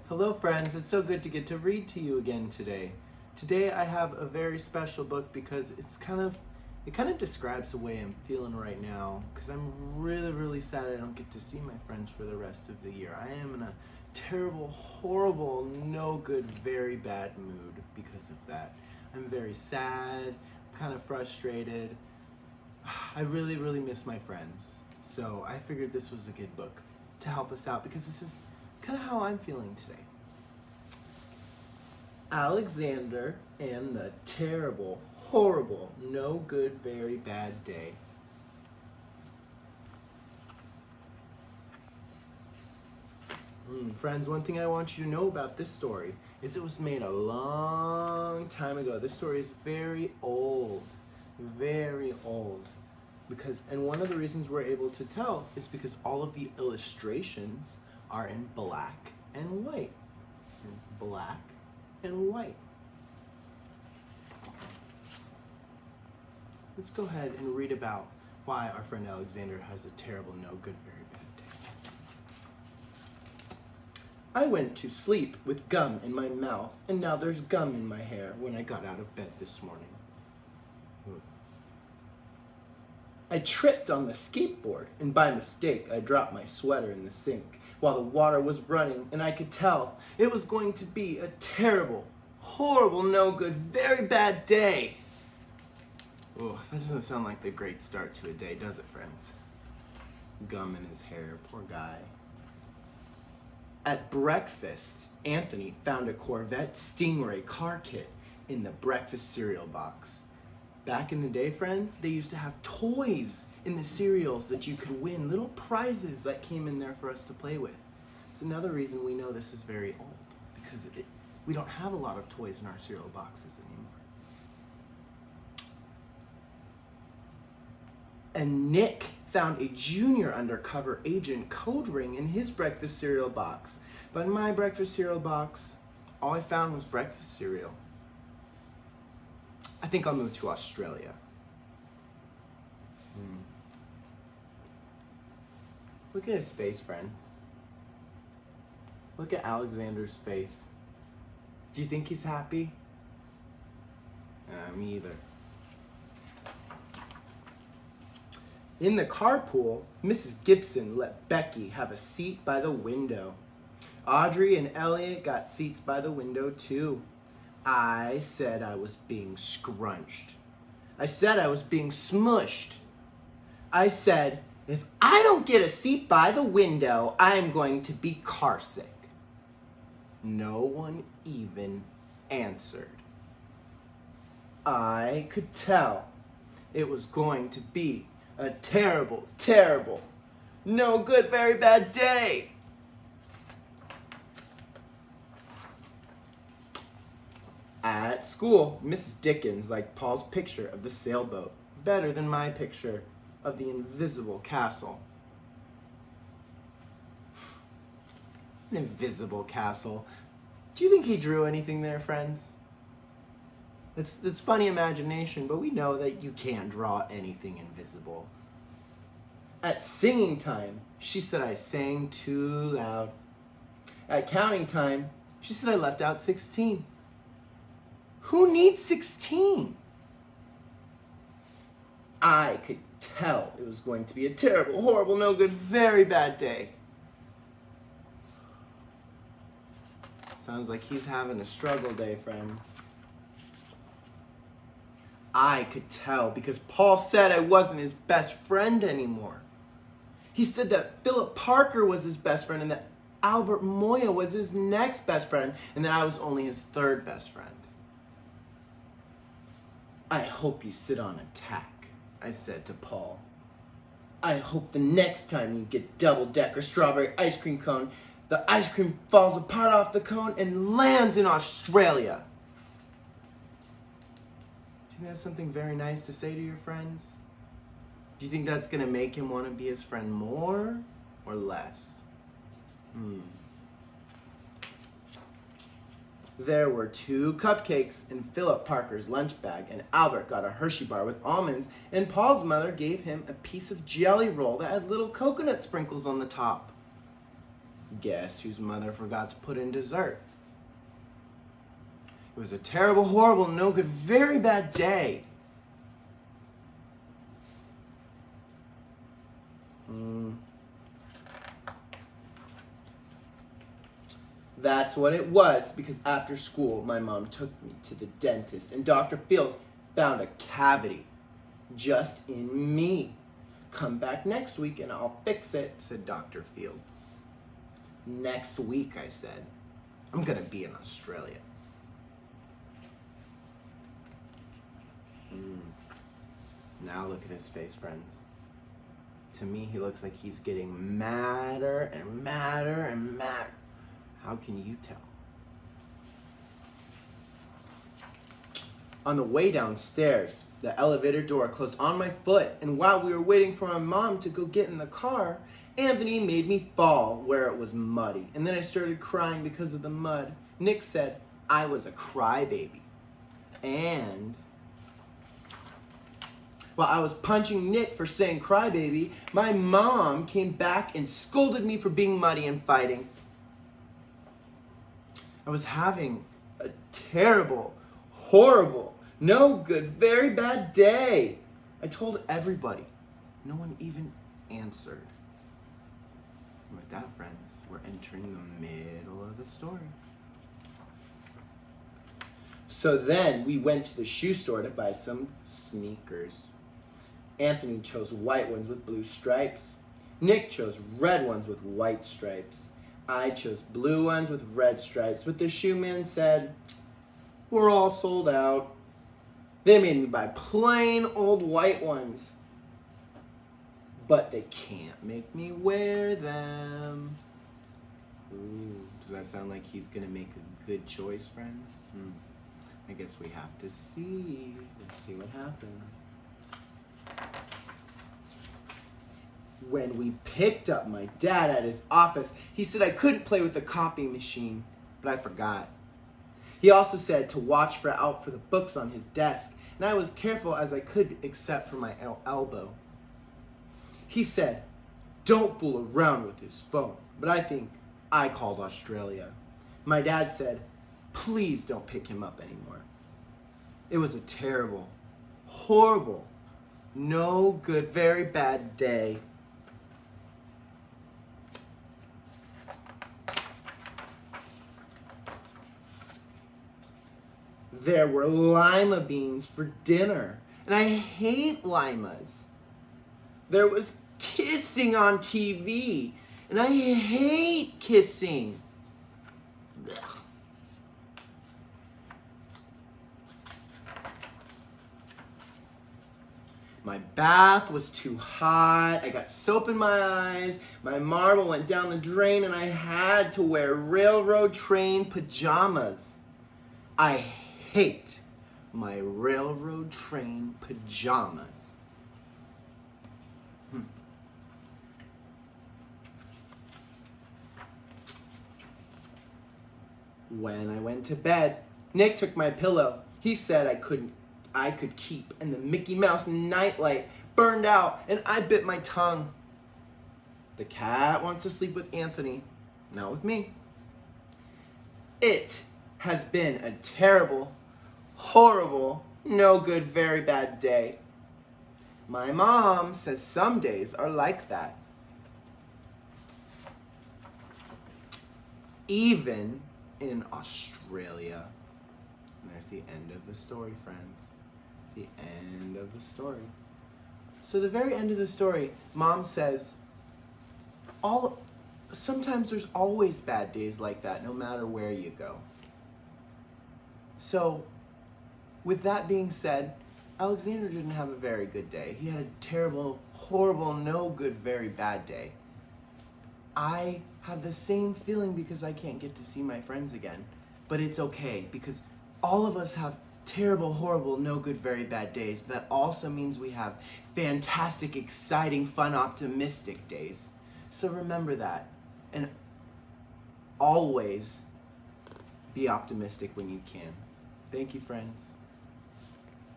Hello friends, it's so good to get to read to you again today. Today I have a very special book because it kind of describes the way I'm feeling right now because I'm really sad I don't get to see my friends for the rest of the year. I am in a terrible, horrible, no good, very bad mood because of that. I'm very sad, kind of frustrated. I really miss my friends. So I figured this was a good book to help us out because this is kind of how I'm feeling today. Alexander and the terrible, horrible, no good, very bad day. Friends, one thing I want you to know about this story is it was made a long time ago. This story is very old. And one of the reasons we're able to tell is because all of the illustrations are in black and white. Black and white. Let's go ahead and read about why our friend Alexander has a terrible, no good, very bad day. I went to sleep with gum in my mouth, and now there's gum in my hair when I got out of bed this morning. I tripped on the skateboard, and by mistake, I dropped my sweater in the sink while the water was running, and I could tell it was going to be a terrible, horrible, no good, very bad day. Oh, that doesn't sound like the great start to a day, does it, friends? Gum in his hair, poor guy. At breakfast, Anthony found a Corvette Stingray car kit in the breakfast cereal box. Back in the day, friends, they used to have toys in the cereals that you could win, little prizes that came in there for us to play with. It's another reason we know this is very old, because we don't have a lot of toys in our cereal boxes anymore. And Nick found a junior undercover agent code ring in his breakfast cereal box. But in my breakfast cereal box, all I found was breakfast cereal. I think I'll move to Australia. Look at his face, friends. Look at Alexander's face. Do you think he's happy? Me either. In the carpool, Mrs. Gibson let Becky have a seat by the window. Audrey and Elliot got seats by the window too. I said I was being scrunched. I said I was being smushed. I said, if I don't get a seat by the window, I'm going to be carsick. No one even answered. I could tell it was going to be a terrible, no good, very bad day. At school, Mrs. Dickens liked Paul's picture of the sailboat better than my picture of the invisible castle. An invisible castle. Do you think he drew anything there, friends? It's funny imagination, but we know that you can't draw anything invisible. At singing time, she said I sang too loud. At counting time, she said I left out 16. Who needs 16? I could tell it was going to be a terrible, horrible, no good, very bad day. Sounds like he's having a struggle day, friends. I could tell because Paul said I wasn't his best friend anymore. He said that Philip Parker was his best friend and that Albert Moya was his next best friend and that I was only his third best friend. I hope you sit on a tack, I said to Paul. I hope the next time you get double-decker strawberry ice cream cone, the ice cream falls apart off the cone and lands in Australia. Do you think that's something very nice to say to your friends? Do you think that's going to make him want to be his friend more or less? There were 2 cupcakes in Philip Parker's lunch bag, and Albert got a Hershey bar with almonds, and Paul's mother gave him a piece of jelly roll that had little coconut sprinkles on the top. Guess whose mother forgot to put in dessert? It was a terrible, horrible, no good, very bad day. That's what it was, because after school, my mom took me to the dentist, and Dr. Fields found a cavity just in me. Come back next week and I'll fix it, said Dr. Fields. Next week, I said. I'm gonna be in Australia. Now look at his face, friends. To me, he looks like he's getting madder and madder and madder. How can you tell? On the way downstairs, the elevator door closed on my foot, and while we were waiting for my mom to go get in the car, Anthony made me fall where it was muddy, and then I started crying because of the mud. Nick said I was a crybaby, and while I was punching Nick for saying crybaby, my mom came back and scolded me for being muddy and fighting. I was having a terrible, horrible, no good, very bad day. I told everybody. No one even answered. And with that, friends, we're entering the middle of the story. So then we went to the shoe store to buy some sneakers. Anthony chose white ones with blue stripes. Nick chose red ones with white stripes. I chose blue ones with red stripes, but the shoe man said, we're all sold out. They made me buy plain old white ones, but they can't make me wear them. Ooh, does that sound like he's gonna make a good choice, friends? I guess we have to see. Let's see what happens. When we picked up my dad at his office, he said I couldn't play with the copy machine, but I forgot. He also said to watch out for the books on his desk, and I was careful as I could except for my elbow. He said, don't fool around with his phone, but I think I called Australia. My dad said, please don't pick him up anymore. It was a terrible, horrible, no good, very bad day. There were lima beans for dinner, and I hate limas. There was kissing on TV, and I hate kissing. Ugh. My bath was too hot, I got soap in my eyes, my marble went down the drain, and I had to wear railroad train pajamas. I hate my railroad train pajamas. When I went to bed, Nick took my pillow. He said I could keep, and the Mickey Mouse nightlight burned out, and I bit my tongue. The cat wants to sleep with Anthony, not with me. It has been a terrible, horrible, no good, very bad day. My mom says some days are like that. Even in Australia. And there's the end of the story, friends. It's the end of the story. So the very end of the story, Mom says, sometimes there's always bad days like that, no matter where you go. So, with that being said, Alexander didn't have a very good day. He had a terrible, horrible, no good, very bad day. I have the same feeling because I can't get to see my friends again. But it's okay, because all of us have terrible, horrible, no good, very bad days. But that also means we have fantastic, exciting, fun, optimistic days. So remember that. And always be optimistic when you can. Thank you, friends.